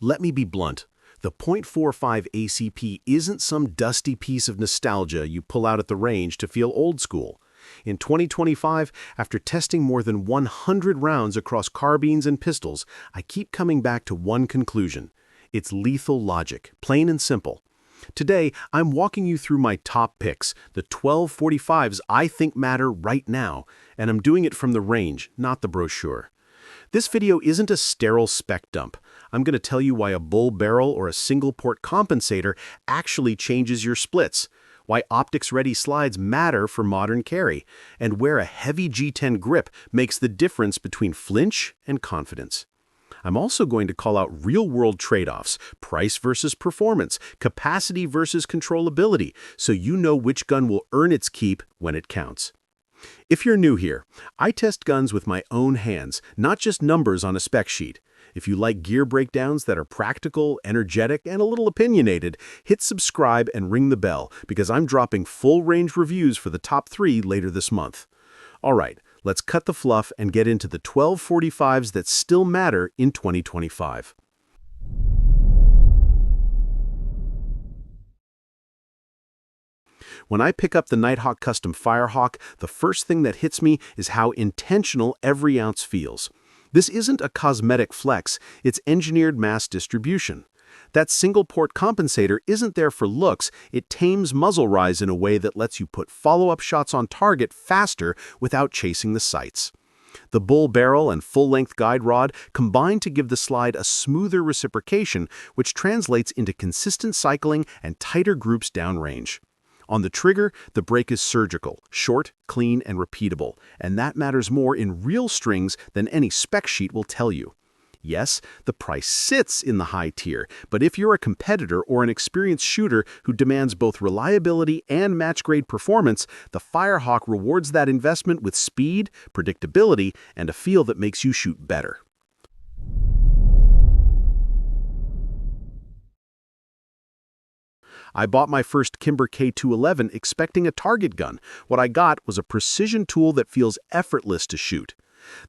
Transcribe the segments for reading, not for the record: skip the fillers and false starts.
Let me be blunt. The .45 ACP isn't some dusty piece of nostalgia you pull out at the range to feel old school. In 2025, after testing more than 100 rounds across carbines and pistols, I keep coming back to one conclusion. It's lethal logic, plain and simple. Today, I'm walking you through my top picks, the 1245s I think matter right now, and I'm doing it from the range, not the brochure. This video isn't a sterile spec dump. I'm going to tell you why a bull barrel or a single port compensator actually changes your splits, why optics-ready slides matter for modern carry, and where a heavy G10 grip makes the difference between flinch and confidence. I'm also going to call out real-world trade-offs, price versus performance, capacity versus controllability, so you know which gun will earn its keep when it counts. If you're new here, I test guns with my own hands, not just numbers on a spec sheet. If you like gear breakdowns that are practical, energetic, and a little opinionated, hit subscribe and ring the bell, because I'm dropping full-range reviews for the top 3 later this month. All right, let's cut the fluff and get into the 1245s that still matter in 2025. When I pick up the Nighthawk Custom Firehawk, the first thing that hits me is how intentional every ounce feels. This isn't a cosmetic flex, it's engineered mass distribution. That single-port compensator isn't there for looks, it tames muzzle rise in a way that lets you put follow-up shots on target faster without chasing the sights. The bull barrel and full-length guide rod combine to give the slide a smoother reciprocation, which translates into consistent cycling and tighter groups downrange. On the trigger, the break is surgical, short, clean, and repeatable, and that matters more in real strings than any spec sheet will tell you. Yes, the price sits in the high tier, but if you're a competitor or an experienced shooter who demands both reliability and match-grade performance, the Firehawk rewards that investment with speed, predictability, and a feel that makes you shoot better. I bought my first Kimber K211 expecting a target gun. What I got was a precision tool that feels effortless to shoot.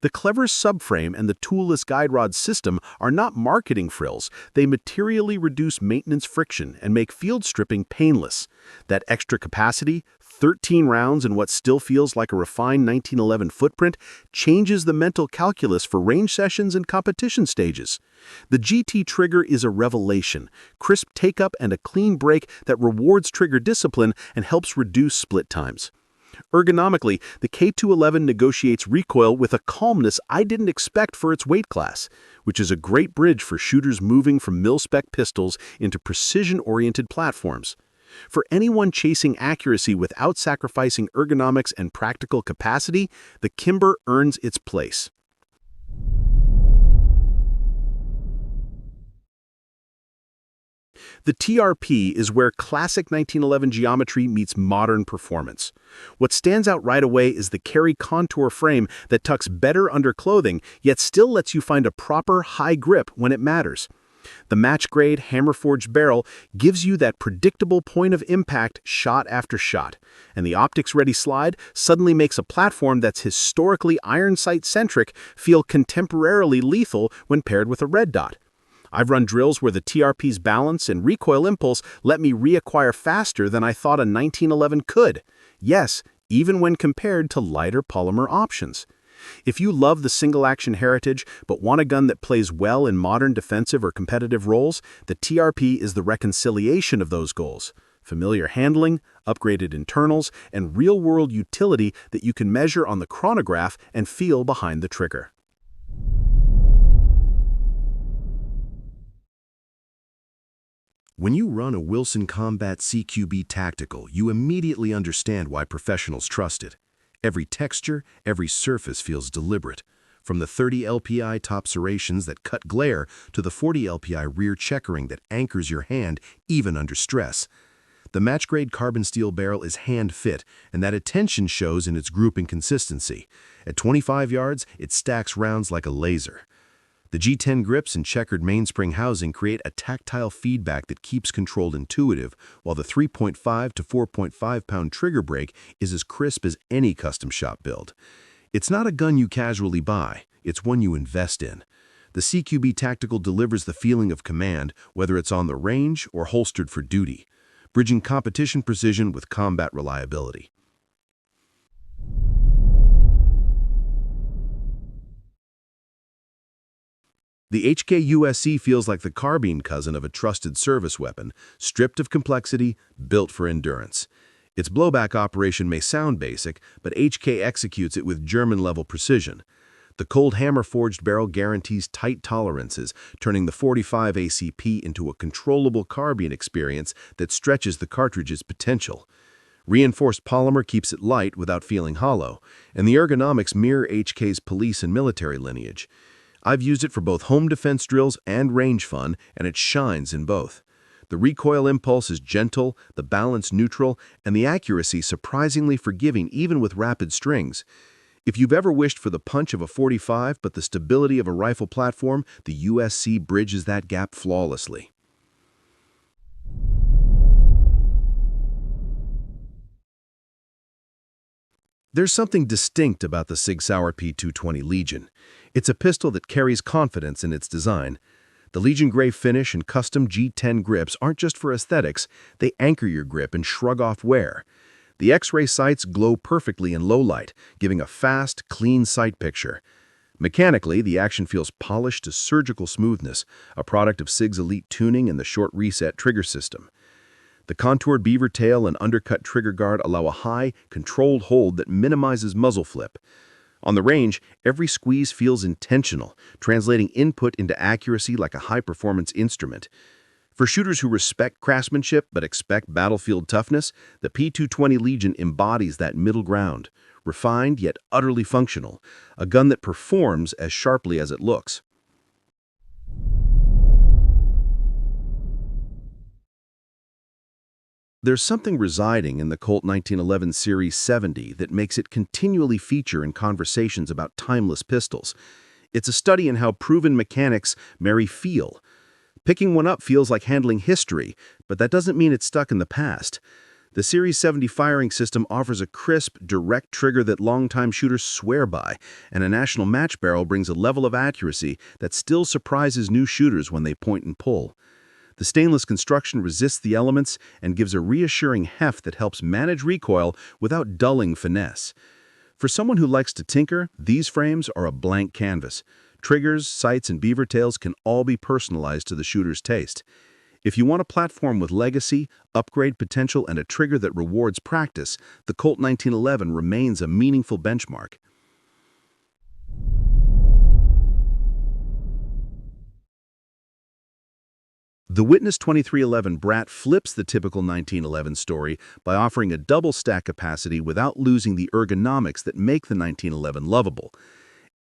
The clever subframe and the toolless guide rod system are not marketing frills. They materially reduce maintenance friction and make field stripping painless. That extra capacity, 13 rounds in what still feels like a refined 1911 footprint, changes the mental calculus for range sessions and competition stages. The GT trigger is a revelation, crisp take-up and a clean break that rewards trigger discipline and helps reduce split times. Ergonomically, the K211 negotiates recoil with a calmness I didn't expect for its weight class, which is a great bridge for shooters moving from mil-spec pistols into precision-oriented platforms. For anyone chasing accuracy without sacrificing ergonomics and practical capacity, the Kimber earns its place. The TRP is where classic 1911 geometry meets modern performance. What stands out right away is the carry contour frame that tucks better under clothing, yet still lets you find a proper high grip when it matters. The match-grade, hammer-forged barrel gives you that predictable point of impact shot after shot, and the optics-ready slide suddenly makes a platform that's historically iron sight-centric feel contemporarily lethal when paired with a red dot. I've run drills where the TRP's balance and recoil impulse let me reacquire faster than I thought a 1911 could. Yes, even when compared to lighter polymer options. If you love the single-action heritage but want a gun that plays well in modern defensive or competitive roles, the TRP is the reconciliation of those goals. Familiar handling, upgraded internals, and real-world utility that you can measure on the chronograph and feel behind the trigger. When you run a Wilson Combat CQB Tactical, you immediately understand why professionals trust it. Every texture, every surface feels deliberate. From the 30 LPI top serrations that cut glare to the 40 LPI rear checkering that anchors your hand even under stress. The match-grade carbon steel barrel is hand-fit, and that attention shows in its grouping consistency. At 25 yards, it stacks rounds like a laser. The G10 grips and checkered mainspring housing create a tactile feedback that keeps control intuitive, while the 3.5 to 4.5 pound trigger brake is as crisp as any custom shop build. It's not a gun you casually buy, it's one you invest in. The CQB Tactical delivers the feeling of command, whether it's on the range or holstered for duty, bridging competition precision with combat reliability. The HK-USC feels like the carbine cousin of a trusted service weapon, stripped of complexity, built for endurance. Its blowback operation may sound basic, but HK executes it with German-level precision. The cold hammer-forged barrel guarantees tight tolerances, turning the .45 ACP into a controllable carbine experience that stretches the cartridge's potential. Reinforced polymer keeps it light without feeling hollow, and the ergonomics mirror HK's police and military lineage. I've used it for both home defense drills and range fun, and it shines in both. The recoil impulse is gentle, the balance neutral, and the accuracy surprisingly forgiving even with rapid strings. If you've ever wished for the punch of a .45 but the stability of a rifle platform, the USC bridges that gap flawlessly. There's something distinct about the Sig Sauer P220 Legion. It's a pistol that carries confidence in its design. The Legion Gray finish and custom G10 grips aren't just for aesthetics, they anchor your grip and shrug off wear. The X-ray sights glow perfectly in low light, giving a fast, clean sight picture. Mechanically, the action feels polished to surgical smoothness, a product of SIG's elite tuning and the short reset trigger system. The contoured beaver tail and undercut trigger guard allow a high, controlled hold that minimizes muzzle flip. On the range, every squeeze feels intentional, translating input into accuracy like a high-performance instrument. For shooters who respect craftsmanship but expect battlefield toughness, the P220 Legion embodies that middle ground, refined yet utterly functional, a gun that performs as sharply as it looks. There's something residing in the Colt 1911 Series 70 that makes it continually feature in conversations about timeless pistols. It's a study in how proven mechanics marry feel. Picking one up feels like handling history, but that doesn't mean it's stuck in the past. The Series 70 firing system offers a crisp, direct trigger that longtime shooters swear by, and a national match barrel brings a level of accuracy that still surprises new shooters when they point and pull. The stainless construction resists the elements and gives a reassuring heft that helps manage recoil without dulling finesse. For someone who likes to tinker, these frames are a blank canvas. Triggers, sights, and beaver tails can all be personalized to the shooter's taste. If you want a platform with legacy, upgrade potential, and a trigger that rewards practice, the Colt 1911 remains a meaningful benchmark. The Witness 2311 Brat flips the typical 1911 story by offering a double stack capacity without losing the ergonomics that make the 1911 lovable.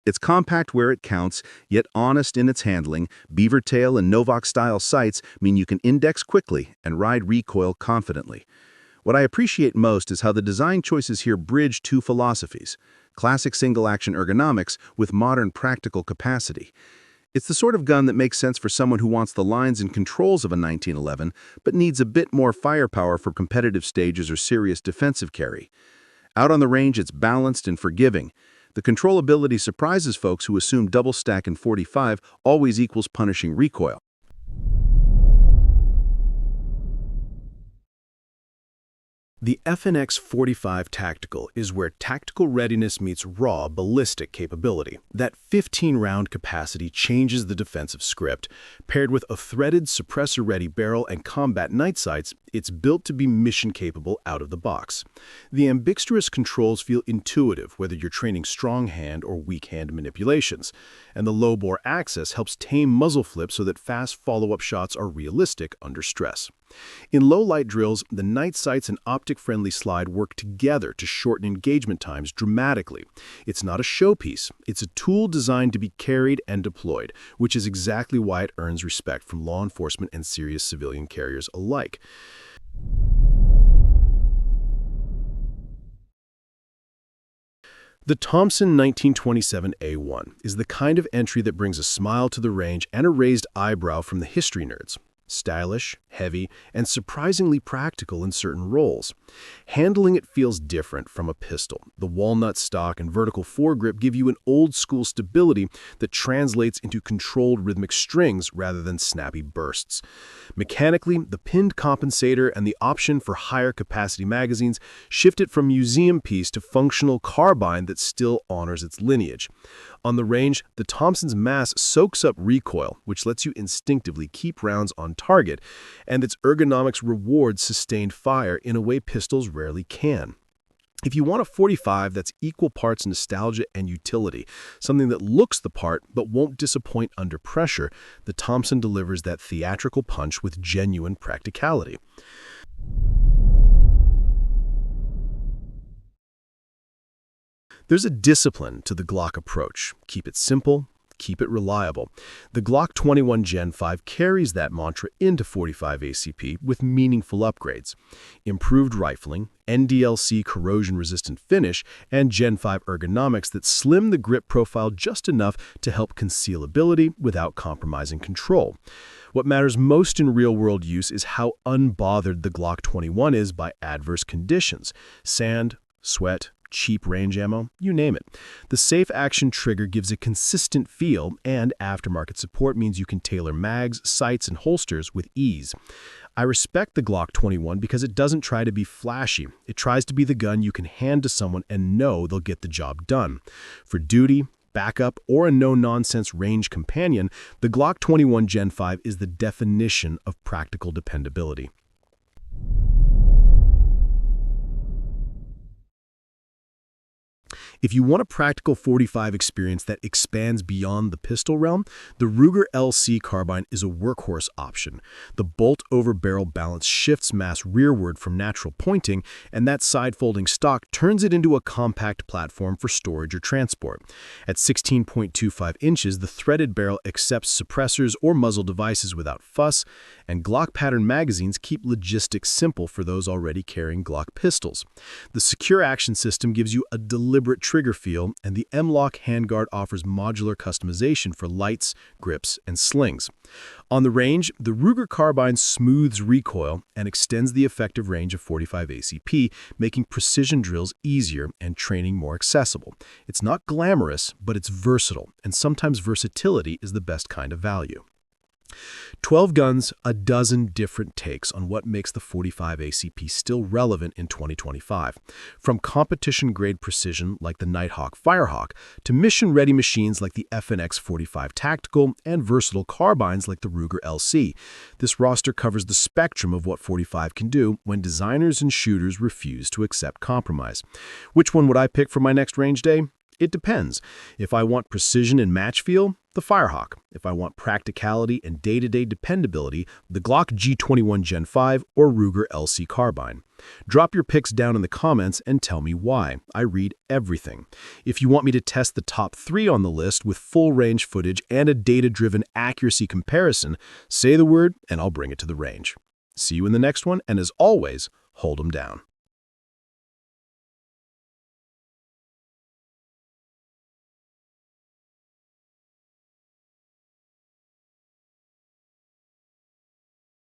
It's compact where it counts, yet honest in its handling. Beaver tail and Novak-style sights mean you can index quickly and ride recoil confidently. What I appreciate most is how the design choices here bridge two philosophies: classic single-action ergonomics with modern practical capacity. It's the sort of gun that makes sense for someone who wants the lines and controls of a 1911, but needs a bit more firepower for competitive stages or serious defensive carry. Out on the range, it's balanced and forgiving. The controllability surprises folks who assume double stack and .45 always equals punishing recoil. The FNX 45 Tactical is where tactical readiness meets raw ballistic capability. That 15-round capacity changes the defensive script. Paired with a threaded suppressor-ready barrel and combat night sights, it's built to be mission-capable out of the box. The ambidextrous controls feel intuitive, whether you're training strong hand or weak hand manipulations. And the low-bore access helps tame muzzle flip so that fast follow-up shots are realistic under stress. In low-light drills, the night sights and optic-friendly slide work together to shorten engagement times dramatically. It's not a showpiece. It's a tool designed to be carried and deployed, which is exactly why it earns respect from law enforcement and serious civilian carriers alike. The Thompson 1927A1 is the kind of entry that brings a smile to the range and a raised eyebrow from the history nerds. stylish, heavy, and surprisingly practical in certain roles. Handling it feels different from a pistol. The walnut stock and vertical foregrip give you an old-school stability that translates into controlled rhythmic strings rather than snappy bursts. Mechanically, the pinned compensator and the option for higher capacity magazines shift it from museum piece to functional carbine that still honors its lineage. On the range, the Thompson's mass soaks up recoil, which lets you instinctively keep rounds on target, and its ergonomics rewards sustained fire in a way pistols rarely can. If you want a .45 that's equal parts nostalgia and utility, something that looks the part but won't disappoint under pressure, the Thompson delivers that theatrical punch with genuine practicality. There's a discipline to the Glock approach. Keep it simple, keep it reliable. The Glock 21 Gen 5 carries that mantra into .45 ACP with meaningful upgrades. Improved rifling, NDLC corrosion-resistant finish, and Gen 5 ergonomics that slim the grip profile just enough to help concealability without compromising control. What matters most in real-world use is how unbothered the Glock 21 is by adverse conditions: sand, sweat, cheap range ammo, you name it. The safe action trigger gives a consistent feel, and aftermarket support means you can tailor mags, sights, and holsters with ease. I respect the Glock 21 because it doesn't try to be flashy. It tries to be the gun you can hand to someone and know they'll get the job done. For duty, backup, or a no-nonsense range companion, the Glock 21 Gen 5 is the definition of practical dependability. If you want a practical .45 experience that expands beyond the pistol realm, the Ruger LC Carbine is a workhorse option. The bolt-over-barrel balance shifts mass rearward from natural pointing, and that side-folding stock turns it into a compact platform for storage or transport. At 16.25 inches, the threaded barrel accepts suppressors or muzzle devices without fuss, and Glock pattern magazines keep logistics simple for those already carrying Glock pistols. The secure action system gives you a deliberate trigger feel, and the M-LOK handguard offers modular customization for lights, grips, and slings. On the range, the Ruger Carbine smooths recoil and extends the effective range of .45 ACP, making precision drills easier and training more accessible. It's not glamorous, but it's versatile, and sometimes versatility is the best kind of value. 12 guns, a dozen different takes on what makes the .45 ACP still relevant in 2025. From competition-grade precision like the Nighthawk Firehawk to mission-ready machines like the FNX 45 Tactical and versatile carbines like the Ruger LC. This roster covers the spectrum of what .45 can do when designers and shooters refuse to accept compromise. Which one would I pick for my next range day? It depends. If I want precision and match feel, the Firehawk. If I want practicality and day-to-day dependability, the Glock G21 Gen 5 or Ruger LC Carbine. Drop your picks down in the comments and tell me why. I read everything. If you want me to test the top 3 on the list with full range footage and a data-driven accuracy comparison, say the word and I'll bring it to the range. See you in the next one, and as always, hold 'em down.